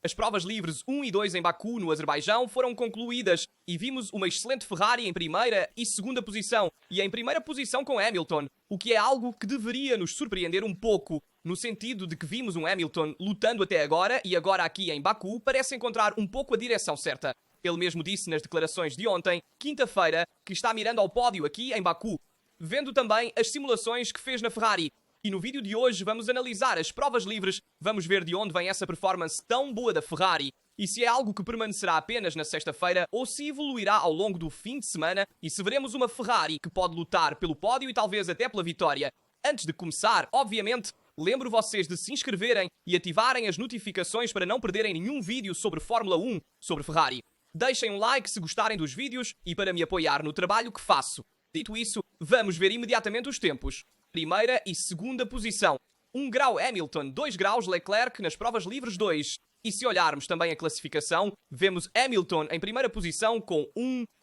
As provas livres 1 e 2 em Baku, no Azerbaijão, foram concluídas e vimos uma excelente Ferrari em primeira e segunda posição, e em primeira posição com Hamilton, o que é algo que deveria nos surpreender um pouco, no sentido de que vimos um Hamilton lutando até agora e agora aqui em Baku parece encontrar um pouco a direção certa. Ele mesmo disse nas declarações de ontem, quinta-feira, que está mirando ao pódio aqui em Baku, vendo também as simulações que fez na Ferrari. E no vídeo de hoje vamos analisar as provas livres, vamos ver de onde vem essa performance tão boa da Ferrari e se é algo que permanecerá apenas na sexta-feira ou se evoluirá ao longo do fim de semana e se veremos uma Ferrari que pode lutar pelo pódio e talvez até pela vitória. Antes de começar, obviamente, lembro vocês de se inscreverem e ativarem as notificações para não perderem nenhum vídeo sobre Fórmula 1, sobre Ferrari. Deixem um like se gostarem dos vídeos e para me apoiar no trabalho que faço. Dito isso, vamos ver imediatamente os tempos. Primeira e segunda posição. 1 grau Hamilton, 2 graus Leclerc nas provas livres 2. E se olharmos também a classificação, vemos Hamilton em primeira posição com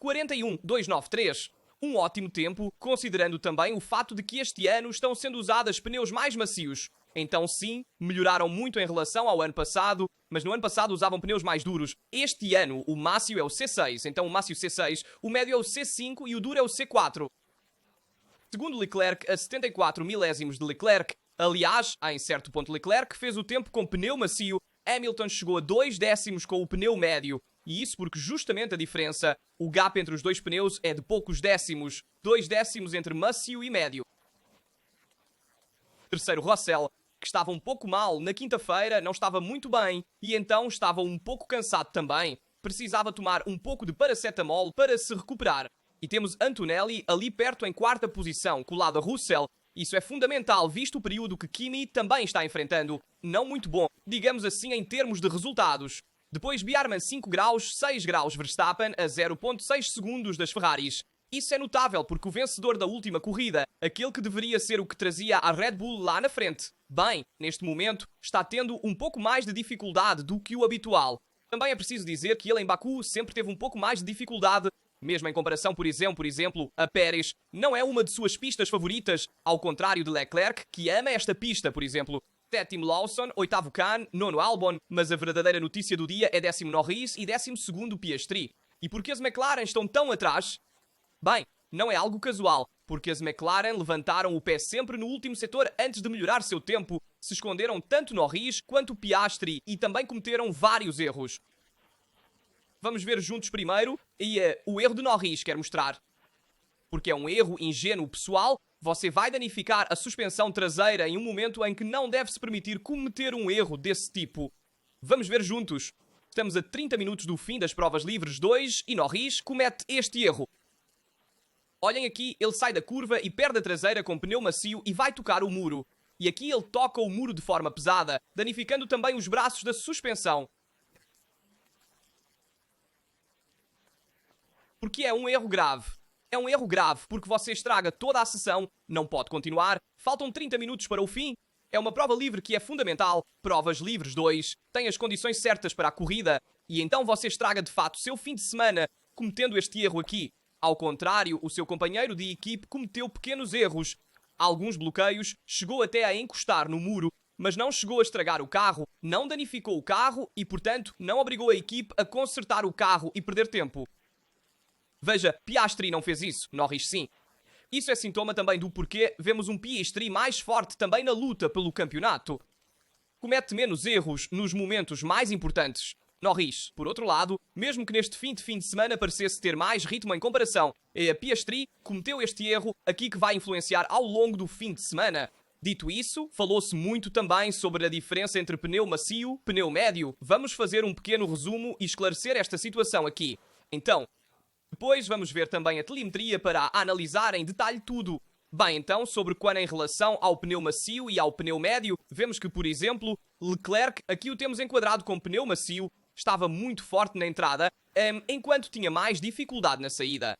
1:41.293. Um ótimo tempo, considerando também o fato de que este ano estão sendo usados pneus mais macios. Então sim, melhoraram muito em relação ao ano passado, mas no ano passado usavam pneus mais duros. Este ano o mácio é o C6, então o mácio C6, o médio é o C5 e o duro é o C4. Segundo Leclerc, a 74 milésimos de Leclerc. Aliás, em certo ponto Leclerc fez o tempo com pneu macio, Hamilton chegou a 2 décimos com o pneu médio. E isso porque justamente a diferença, o gap entre os dois pneus é de poucos décimos. 2 décimos entre macio e médio. Terceiro Russell, que estava um pouco mal na quinta-feira, não estava muito bem e então estava um pouco cansado também. Precisava tomar um pouco de paracetamol para se recuperar. E temos Antonelli ali perto em quarta posição, colado a Russell. Isso é fundamental, visto o período que Kimi também está enfrentando. Não muito bom, digamos assim, em termos de resultados. Depois Bjarman 5 graus, 6 graus Verstappen a 0.6 segundos das Ferraris. Isso é notável porque o vencedor da última corrida, aquele que deveria ser o que trazia a Red Bull lá na frente, bem, neste momento está tendo um pouco mais de dificuldade do que o habitual. Também é preciso dizer que ele em Baku sempre teve um pouco mais de dificuldade, mesmo em comparação, por exemplo, a Pérez. Não é uma de suas pistas favoritas, ao contrário de Leclerc, que ama esta pista, por exemplo. Sétimo Lawson, oitavo Khan, nono Albon, mas a verdadeira notícia do dia é 10º Norris e 12º Piastri. E por que as McLaren estão tão atrás? Bem, não é algo casual, porque as McLaren levantaram o pé sempre no último setor antes de melhorar seu tempo, se esconderam tanto Norris quanto Piastri e também cometeram vários erros. Vamos ver juntos primeiro e o erro de Norris quero mostrar. Porque é um erro ingênuo pessoal, você vai danificar a suspensão traseira em um momento em que não deve-se permitir cometer um erro desse tipo. Vamos ver juntos. Estamos a 30 minutos do fim das provas livres 2 e Norris comete este erro. Olhem aqui, ele sai da curva e perde a traseira com pneu macio e vai tocar o muro. E aqui ele toca o muro de forma pesada, danificando também os braços da suspensão. Porque é um erro grave. É um erro grave porque você estraga toda a sessão, não pode continuar, faltam 30 minutos para o fim. É uma prova livre que é fundamental. Provas livres 2, tem as condições certas para a corrida e então você estraga de fato o seu fim de semana cometendo este erro aqui. Ao contrário, o seu companheiro de equipe cometeu pequenos erros. Alguns bloqueios, chegou até a encostar no muro, mas não chegou a estragar o carro, não danificou o carro e, portanto, não obrigou a equipe a consertar o carro e perder tempo. Veja, Piastri não fez isso, Norris sim. Isso é sintoma também do porquê vemos um Piastri mais forte também na luta pelo campeonato. Comete menos erros nos momentos mais importantes. Norris, por outro lado, mesmo que neste fim de semana parecesse ter mais ritmo em comparação a Piastri, cometeu este erro aqui que vai influenciar ao longo do fim de semana. Dito isso, falou-se muito também sobre a diferença entre pneu macio e pneu médio. Vamos fazer um pequeno resumo e esclarecer esta situação aqui. Então, depois vamos ver também a telemetria para analisar em detalhe tudo. Bem, então, sobre quando em relação ao pneu macio e ao pneu médio, vemos que, por exemplo, Leclerc, aqui o temos enquadrado com pneu macio, estava muito forte na entrada, enquanto tinha mais dificuldade na saída.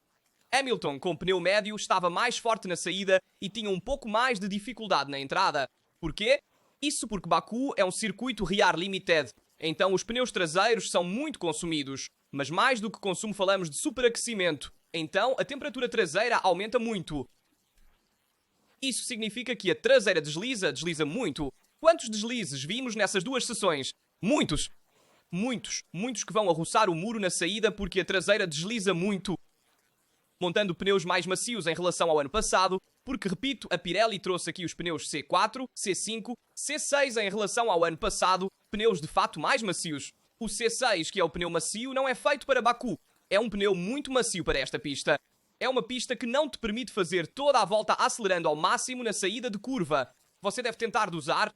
Hamilton, com pneu médio, estava mais forte na saída e tinha um pouco mais de dificuldade na entrada. Porquê? Isso porque Baku é um circuito rear limited, então os pneus traseiros são muito consumidos. Mas mais do que consumo falamos de superaquecimento. Então a temperatura traseira aumenta muito. Isso significa que a traseira desliza muito. Quantos deslizes vimos nessas duas sessões? Muitos! Muitos que vão arroçar o muro na saída porque a traseira desliza muito, montando pneus mais macios em relação ao ano passado, porque, repito, a Pirelli trouxe aqui os pneus C4, C5, C6 em relação ao ano passado, pneus de fato mais macios. O C6, que é o pneu macio, não é feito para Baku. É um pneu muito macio para esta pista. É uma pista que não te permite fazer toda a volta acelerando ao máximo na saída de curva. Você deve tentar dosar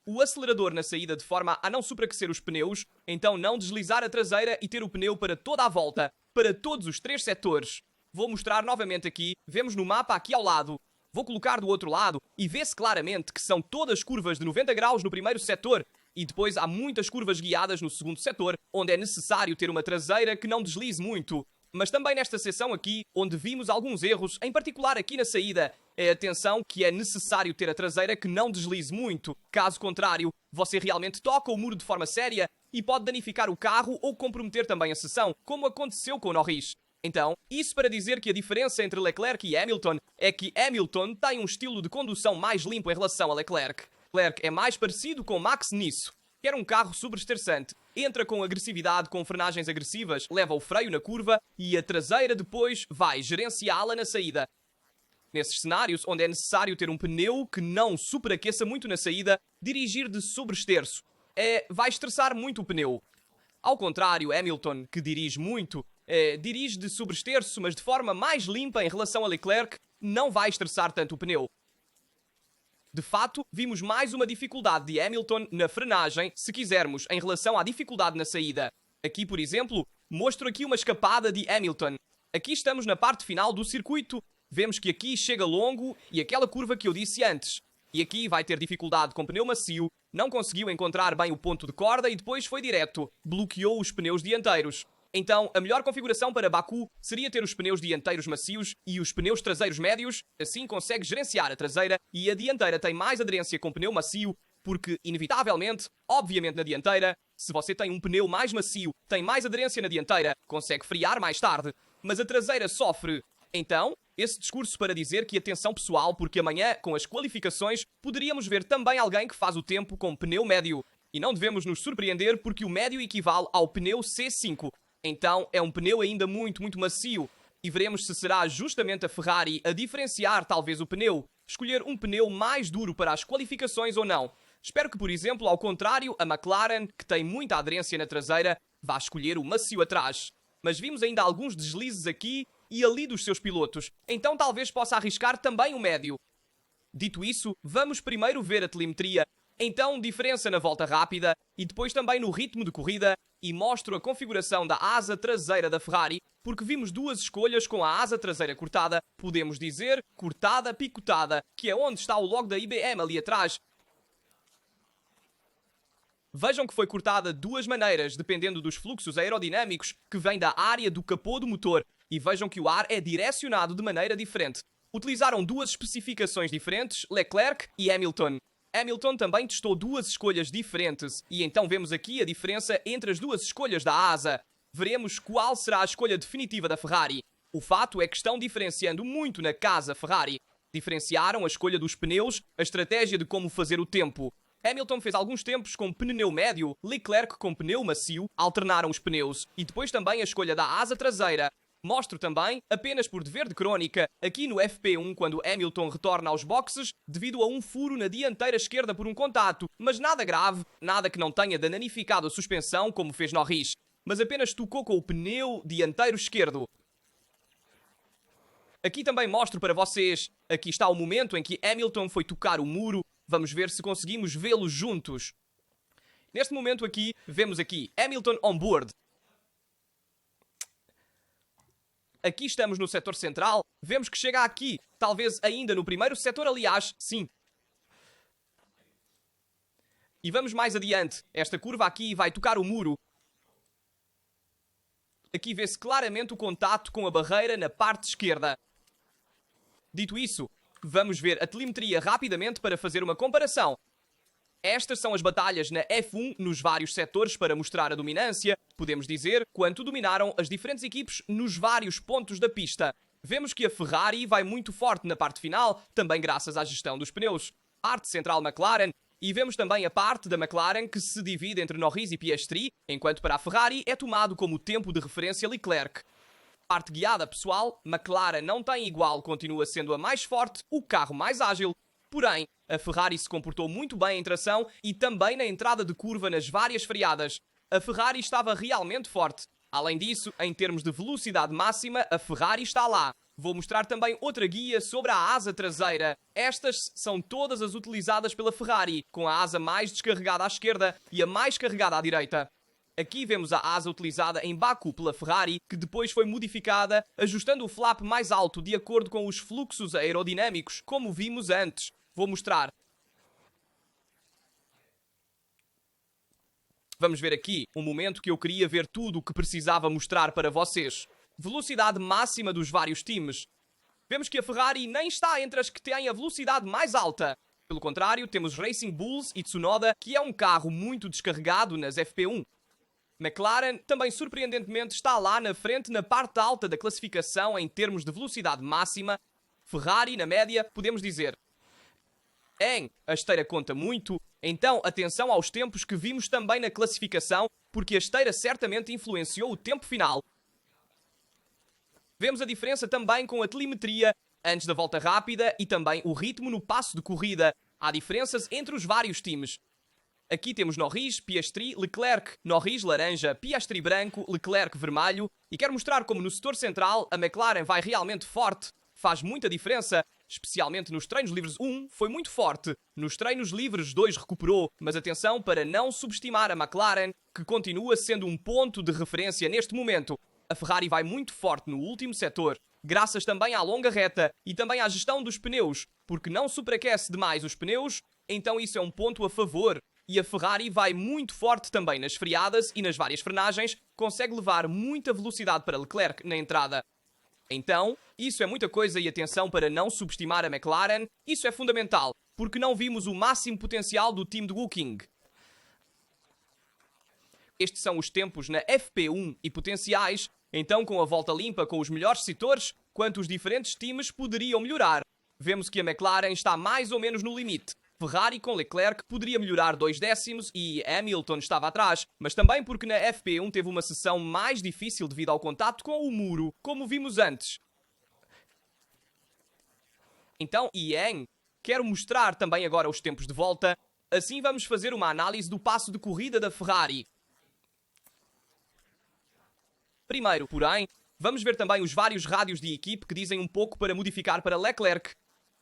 o acelerador na saída de forma a não superaquecer os pneus, então não deslizar a traseira e ter o pneu para toda a volta, para todos os 3 setores. Vou mostrar novamente aqui, vemos no mapa aqui ao lado. Vou colocar do outro lado e vê-se claramente que são todas curvas de 90 graus no primeiro setor e depois há muitas curvas guiadas no segundo setor, onde é necessário ter uma traseira que não deslize muito. Mas também nesta seção aqui, onde vimos alguns erros, em particular aqui na saída, atenção que é necessário ter a traseira que não deslize muito. Caso contrário, você realmente toca o muro de forma séria e pode danificar o carro ou comprometer também a sessão, como aconteceu com o Norris. Então, isso para dizer que a diferença entre Leclerc e Hamilton é que Hamilton tem um estilo de condução mais limpo em relação a Leclerc. Leclerc é mais parecido com Max nisso. Quer um carro sobreestressante, entra com agressividade, com frenagens agressivas, leva o freio na curva e a traseira depois vai gerenciá-la na saída. Nesses cenários, onde é necessário ter um pneu que não superaqueça muito na saída, dirigir de sobreesterço vai estressar muito o pneu. Ao contrário, Hamilton, que dirige muito, dirige de sobreesterço, mas de forma mais limpa em relação a Leclerc, não vai estressar tanto o pneu. De fato, vimos mais uma dificuldade de Hamilton na frenagem, se quisermos, em relação à dificuldade na saída. Aqui, por exemplo, mostro aqui uma escapada de Hamilton. Aqui estamos na parte final do circuito. Vemos que aqui chega longo e aquela curva que eu disse antes. E aqui vai ter dificuldade com pneu macio, não conseguiu encontrar bem o ponto de corda e depois foi direto, bloqueou os pneus dianteiros. Então, a melhor configuração para Baku seria ter os pneus dianteiros macios e os pneus traseiros médios, assim consegue gerenciar a traseira e a dianteira tem mais aderência com pneu macio, porque, inevitavelmente, obviamente na dianteira, se você tem um pneu mais macio, tem mais aderência na dianteira, consegue frear mais tarde, mas a traseira sofre. Então, esse discurso para dizer que atenção pessoal, porque amanhã, com as qualificações, poderíamos ver também alguém que faz o tempo com pneu médio. E não devemos nos surpreender porque o médio equivale ao pneu C5. Então é um pneu ainda muito macio e veremos se será justamente a Ferrari a diferenciar talvez o pneu, escolher um pneu mais duro para as qualificações ou não. Espero que, por exemplo, ao contrário, a McLaren, que tem muita aderência na traseira, vá escolher o macio atrás. Mas vimos ainda alguns deslizes aqui e ali dos seus pilotos, então talvez possa arriscar também o médio. Dito isso, vamos primeiro ver a telemetria. Então, diferença na volta rápida e depois também no ritmo de corrida e mostro a configuração da asa traseira da Ferrari, porque vimos duas escolhas com a asa traseira cortada, podemos dizer cortada picotada, que é onde está o logo da IBM ali atrás. Vejam que foi cortada de duas maneiras, dependendo dos fluxos aerodinâmicos que vêm da área do capô do motor, e vejam que o ar é direcionado de maneira diferente. Utilizaram duas especificações diferentes, Leclerc e Hamilton. Hamilton também testou duas escolhas diferentes, e então vemos aqui a diferença entre as duas escolhas da asa. Veremos qual será a escolha definitiva da Ferrari. O fato é que estão diferenciando muito na casa Ferrari. Diferenciaram a escolha dos pneus, a estratégia de como fazer o tempo. Hamilton fez alguns tempos com pneu médio, Leclerc com pneu macio, alternaram os pneus, e depois também a escolha da asa traseira. Mostro também, apenas por dever de crónica, aqui no FP1 quando Hamilton retorna aos boxes devido a um furo na dianteira esquerda por um contato, mas nada grave, nada que não tenha danificado a suspensão como fez Norris, mas apenas tocou com o pneu dianteiro esquerdo. Aqui também mostro para vocês, aqui está o momento em que Hamilton foi tocar o muro, vamos ver se conseguimos vê-los juntos. Neste momento aqui, vemos aqui Hamilton on board. Aqui estamos no setor central, vemos que chega aqui, talvez ainda no primeiro setor, aliás, sim. E vamos mais adiante, esta curva aqui vai tocar o muro. Aqui vê-se claramente o contato com a barreira na parte esquerda. Dito isso, vamos ver a telemetria rapidamente para fazer uma comparação. Estas são as batalhas na F1 nos vários setores para mostrar a dominância, podemos dizer, quanto dominaram as diferentes equipes nos vários pontos da pista. Vemos que a Ferrari vai muito forte na parte final, também graças à gestão dos pneus. Parte central McLaren E vemos também a parte da McLaren que se divide entre Norris e Piastri, enquanto para a Ferrari é tomado como tempo de referência Leclerc. Parte guiada, pessoal, McLaren não tem igual, continua sendo a mais forte, o carro mais ágil. Porém, a Ferrari se comportou muito bem em tração e também na entrada de curva nas várias freadas. A Ferrari estava realmente forte. Além disso, em termos de velocidade máxima, a Ferrari está lá. Vou mostrar também outra guia sobre a asa traseira. Estas são todas as utilizadas pela Ferrari, com a asa mais descarregada à esquerda e a mais carregada à direita. Aqui vemos a asa utilizada em Baku pela Ferrari, que depois foi modificada, ajustando o flap mais alto de acordo com os fluxos aerodinâmicos, como vimos antes. Vou mostrar. Vamos ver aqui um momento que eu queria ver tudo o que precisava mostrar para vocês. Velocidade máxima dos vários times. Vemos que a Ferrari nem está entre as que têm a velocidade mais alta. Pelo contrário, temos Racing Bulls e Tsunoda, que é um carro muito descarregado nas FP1. McLaren também surpreendentemente está lá na frente na parte alta da classificação em termos de velocidade máxima. Ferrari, na média, podemos dizer. A esteira conta muito, então atenção aos tempos que vimos também na classificação, porque a esteira certamente influenciou o tempo final. Vemos a diferença também com a telemetria antes da volta rápida e também o ritmo no passo de corrida. Há diferenças entre os vários times. Aqui temos Norris, Piastri, Leclerc, Norris laranja, Piastri branco, Leclerc vermelho. E quero mostrar como no setor central a McLaren vai realmente forte. Faz muita diferença, especialmente nos treinos livres 1 foi muito forte. Nos treinos livres 2 recuperou, mas atenção para não subestimar a McLaren, que continua sendo um ponto de referência neste momento. A Ferrari vai muito forte no último setor, graças também à longa reta e também à gestão dos pneus, porque não superaquece demais os pneus, então isso é um ponto a favor. E a Ferrari vai muito forte também nas freadas e nas várias frenagens, consegue levar muita velocidade para Leclerc na entrada. Então, isso é muita coisa e atenção para não subestimar a McLaren, isso é fundamental, porque não vimos o máximo potencial do time de Woking. Estes são os tempos na FP1 e potenciais, então com a volta limpa com os melhores setores, quanto os diferentes times poderiam melhorar. Vemos que a McLaren está mais ou menos no limite. Ferrari com Leclerc poderia melhorar 2 décimos e Hamilton estava atrás, mas também porque na FP1 teve uma sessão mais difícil devido ao contato com o muro, como vimos antes. Então, quero mostrar também agora os tempos de volta, assim vamos fazer uma análise do passo de corrida da Ferrari. Primeiro, porém, vamos ver também os vários rádios de equipe que dizem um pouco para modificar para Leclerc,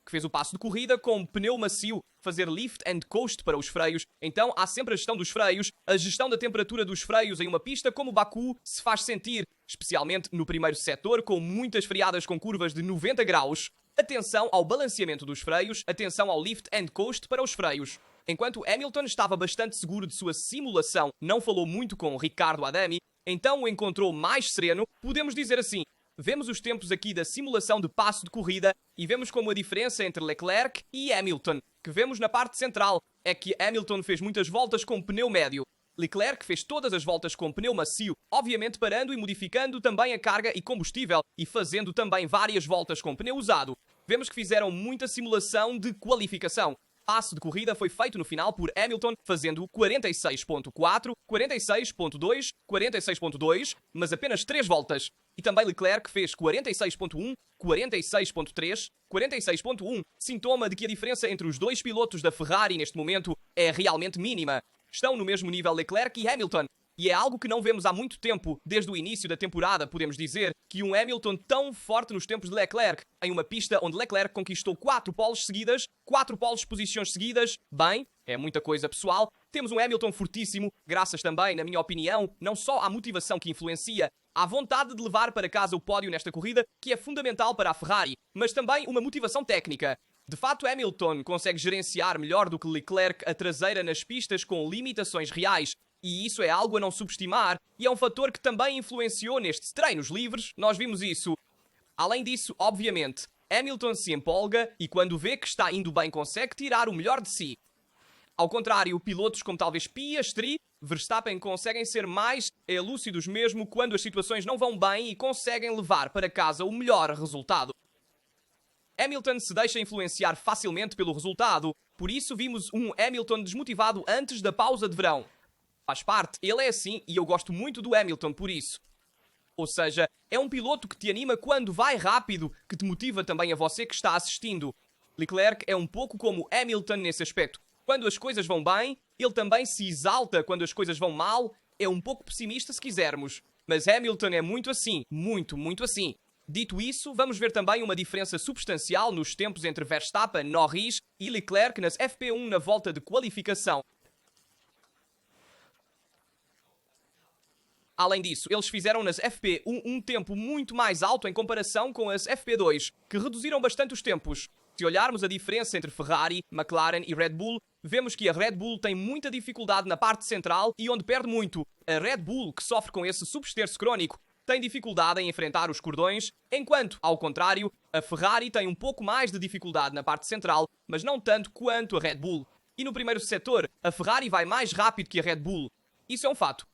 que fez o passo de corrida com pneu macio, fazer lift and coast para os freios. Então há sempre a gestão dos freios, a gestão da temperatura dos freios em uma pista como Baku se faz sentir, especialmente no primeiro setor com muitas freadas com curvas de 90 graus. Atenção ao balanceamento dos freios, atenção ao lift and coast para os freios. Enquanto Hamilton estava bastante seguro de sua simulação, não falou muito com Riccardo Adami, então o encontrou mais sereno, podemos dizer assim. Vemos os tempos aqui da simulação de passo de corrida e vemos como a diferença entre Leclerc e Hamilton, que vemos na parte central, é que Hamilton fez muitas voltas com pneu médio. Leclerc fez todas as voltas com pneu macio, obviamente parando e modificando também a carga e combustível e fazendo também várias voltas com pneu usado. Vemos que fizeram muita simulação de qualificação. Passo de corrida foi feito no final por Hamilton, fazendo 46.4, 46.2, 46.2, mas apenas 3 voltas. E também Leclerc fez 46.1, 46.3, 46.1, sintoma de que a diferença entre os dois pilotos da Ferrari neste momento é realmente mínima. Estão no mesmo nível Leclerc e Hamilton. E é algo que não vemos há muito tempo, desde o início da temporada, podemos dizer, que um Hamilton tão forte nos tempos de Leclerc, em uma pista onde Leclerc conquistou 4 poles seguidas, 4 poles posições seguidas. Bem, é muita coisa pessoal. Temos um Hamilton fortíssimo, graças também, na minha opinião, não só à motivação que influencia, à vontade de levar para casa o pódio nesta corrida, que é fundamental para a Ferrari, mas também uma motivação técnica. De fato, Hamilton consegue gerenciar melhor do que Leclerc a traseira nas pistas com limitações reais. E isso é algo a não subestimar, e é um fator que também influenciou nestes treinos livres, nós vimos isso. Além disso, obviamente, Hamilton se empolga e quando vê que está indo bem consegue tirar o melhor de si. Ao contrário, pilotos como talvez Piastri, Verstappen conseguem ser mais lúcidos mesmo quando as situações não vão bem e conseguem levar para casa o melhor resultado. Hamilton se deixa influenciar facilmente pelo resultado, Por isso vimos um Hamilton desmotivado antes da pausa de verão. Faz parte, ele é assim e eu gosto muito do Hamilton por isso. Ou seja, é um piloto que te anima quando vai rápido, que te motiva também a você que está assistindo. Leclerc é um pouco como Hamilton nesse aspecto. Quando as coisas vão bem, ele também se exalta quando as coisas vão mal, é um pouco pessimista se quisermos. Mas Hamilton é muito assim, muito assim. Dito isso, vamos ver também uma diferença substancial nos tempos entre Verstappen, Norris e Leclerc nas FP1 na volta de qualificação. Além disso, eles fizeram nas FP1 um tempo muito mais alto em comparação com as FP2, que reduziram bastante os tempos. Se olharmos a diferença entre Ferrari, McLaren e Red Bull, vemos que a Red Bull tem muita dificuldade na parte central e onde perde muito. A Red Bull, que sofre com esse substerço crónico, tem dificuldade em enfrentar os cordões, enquanto, ao contrário, a Ferrari tem um pouco mais de dificuldade na parte central, mas não tanto quanto a Red Bull. E no primeiro setor, a Ferrari vai mais rápido que a Red Bull. Isso é um fato.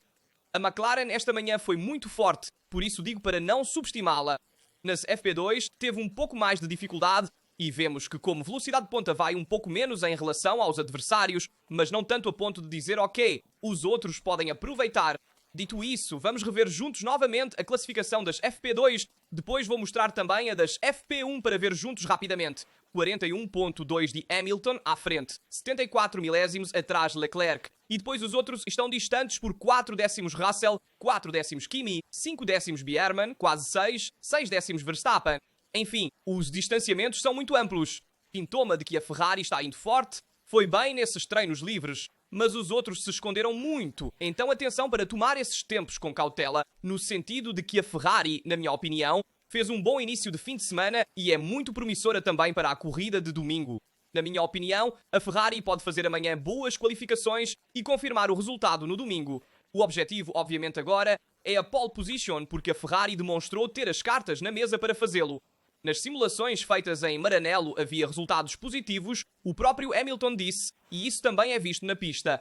A McLaren esta manhã foi muito forte, por isso digo para não subestimá-la. Nas FP2 teve um pouco mais de dificuldade e vemos que como velocidade de ponta vai um pouco menos em relação aos adversários, mas não tanto a ponto de dizer ok, os outros podem aproveitar. Dito isso, vamos rever juntos novamente a classificação das FP2, depois vou mostrar também a das FP1 para ver juntos rapidamente. 41.2 de Hamilton à frente, 74 milésimos atrás de Leclerc. E depois os outros estão distantes por 4 décimos Russell, 4 décimos Kimi, 5 décimos Bierman, quase 6 décimos Verstappen. Enfim, os distanciamentos são muito amplos. Sintoma de que a Ferrari está indo forte, foi bem nesses treinos livres, mas os outros se esconderam muito. Então atenção para tomar esses tempos com cautela, no sentido de que a Ferrari, na minha opinião, fez um bom início de fim de semana e é muito promissora também para a corrida de domingo. Na minha opinião, a Ferrari pode fazer amanhã boas qualificações e confirmar o resultado no domingo. O objetivo, obviamente agora, é a pole position, porque a Ferrari demonstrou ter as cartas na mesa para fazê-lo. Nas simulações feitas em Maranello havia resultados positivos, o próprio Hamilton disse, e isso também é visto na pista.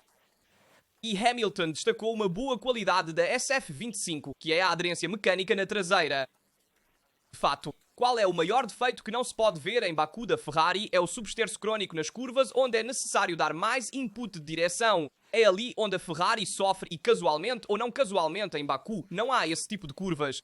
E Hamilton destacou uma boa qualidade da SF25, que é a aderência mecânica na traseira. De fato, qual é o maior defeito que não se pode ver em Baku da Ferrari é o substerço crónico nas curvas, onde é necessário dar mais input de direção. É ali onde a Ferrari sofre e casualmente ou não casualmente em Baku não há esse tipo de curvas.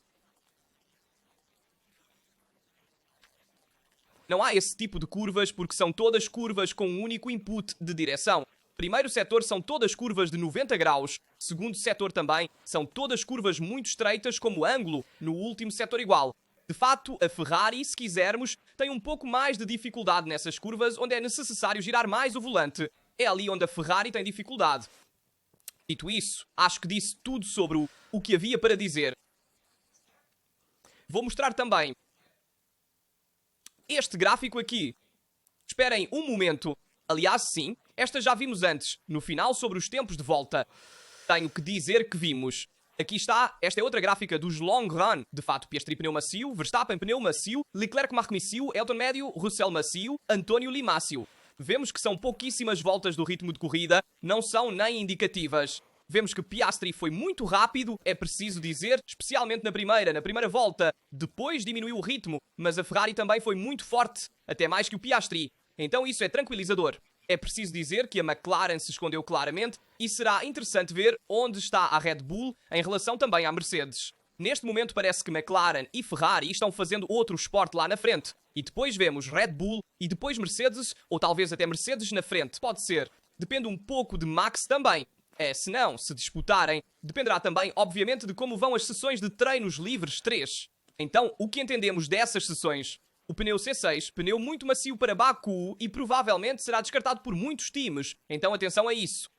Não há esse tipo de curvas porque são todas curvas com um único input de direção. Primeiro setor são todas curvas de 90 graus. Segundo setor também são todas curvas muito estreitas como ângulo. No último setor igual. De fato, a Ferrari, se quisermos, tem um pouco mais de dificuldade nessas curvas onde é necessário girar mais o volante. É ali onde a Ferrari tem dificuldade. Dito isso, acho que disse tudo sobre o que havia para dizer. Vou mostrar também este gráfico aqui. Esperem um momento. Aliás, sim, esta já vimos antes, no final sobre os tempos de volta. Tenho que dizer que vimos. Aqui está, esta é outra gráfica dos long run. De fato, Piastri pneu macio, Verstappen pneu macio, Leclerc macio, Elton médio, Russell macio, António Limácio. Vemos que são pouquíssimas voltas do ritmo de corrida, não são nem indicativas. Vemos que Piastri foi muito rápido, é preciso dizer, especialmente na primeira volta. Depois diminuiu o ritmo, mas a Ferrari também foi muito forte, até mais que o Piastri. Então isso é tranquilizador. É preciso dizer que a McLaren se escondeu claramente e será interessante ver onde está a Red Bull em relação também à Mercedes. Neste momento parece que McLaren e Ferrari estão fazendo outro esporte lá na frente. E depois vemos Red Bull e depois Mercedes, ou talvez até Mercedes na frente, pode ser. Depende um pouco de Max também. Se não, se disputarem, dependerá também, obviamente, de como vão as sessões de treinos livres 3. Então, o que entendemos dessas sessões? O pneu C6, pneu muito macio para Baku e provavelmente será descartado por muitos times. Então atenção a isso.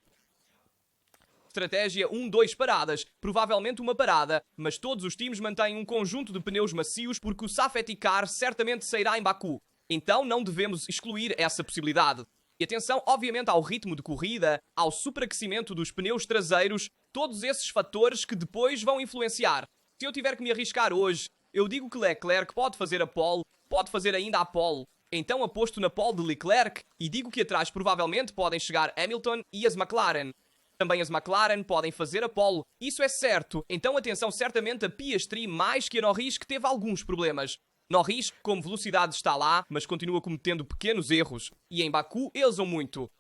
Estratégia 1-2 paradas. Provavelmente uma parada, mas todos os times mantêm um conjunto de pneus macios porque o Safety Car certamente sairá em Baku. Então não devemos excluir essa possibilidade. E atenção, obviamente, ao ritmo de corrida, ao superaquecimento dos pneus traseiros, todos esses fatores que depois vão influenciar. Se eu tiver que me arriscar hoje, eu digo que Leclerc pode fazer a pole, pode fazer ainda a pole. Então aposto na pole de Leclerc e digo que atrás provavelmente podem chegar Hamilton e as McLaren. Também as McLaren podem fazer a pole, isso é certo. Então atenção certamente a Piastri mais que a Norris que teve alguns problemas. Norris, como velocidade, está lá, mas continua cometendo pequenos erros. E em Baku, eles são muito.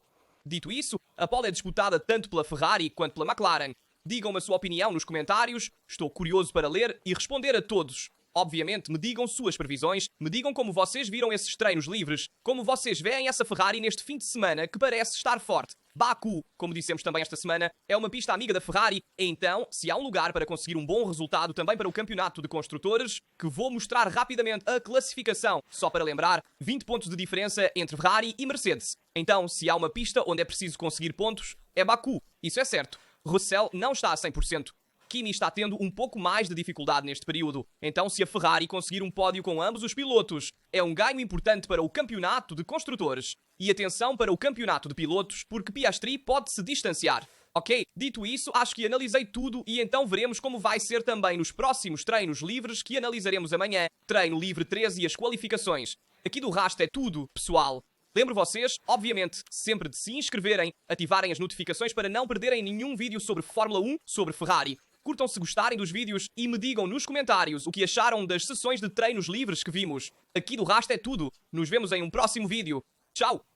Dito isso, a pole é disputada tanto pela Ferrari quanto pela McLaren. Digam-me a sua opinião nos comentários, estou curioso para ler e responder a todos. Obviamente, me digam suas previsões, me digam como vocês viram esses treinos livres, como vocês veem essa Ferrari neste fim de semana que parece estar forte. Baku, como dissemos também esta semana, é uma pista amiga da Ferrari, então, se há um lugar para conseguir um bom resultado também para o campeonato de construtores, que vou mostrar rapidamente a classificação. Só para lembrar, 20 pontos de diferença entre Ferrari e Mercedes. Então, se há uma pista onde é preciso conseguir pontos, é Baku. Isso é certo. Russell não está a 100%. Kimi está tendo um pouco mais de dificuldade neste período. Então, se a Ferrari conseguir um pódio com ambos os pilotos, é um ganho importante para o campeonato de construtores. E atenção para o campeonato de pilotos, porque Piastri pode se distanciar. Ok, dito isso, acho que analisei tudo e então veremos como vai ser também nos próximos treinos livres que analisaremos amanhã. Treino livre 13 e as qualificações. Aqui do Rasta é tudo, pessoal. Lembro vocês, obviamente, sempre de se inscreverem, ativarem as notificações para não perderem nenhum vídeo sobre Fórmula 1, sobre Ferrari. Curtam se gostarem dos vídeos e me digam nos comentários o que acharam das sessões de treinos livres que vimos. Aqui do Rasta é tudo. Nos vemos em um próximo vídeo. Tchau!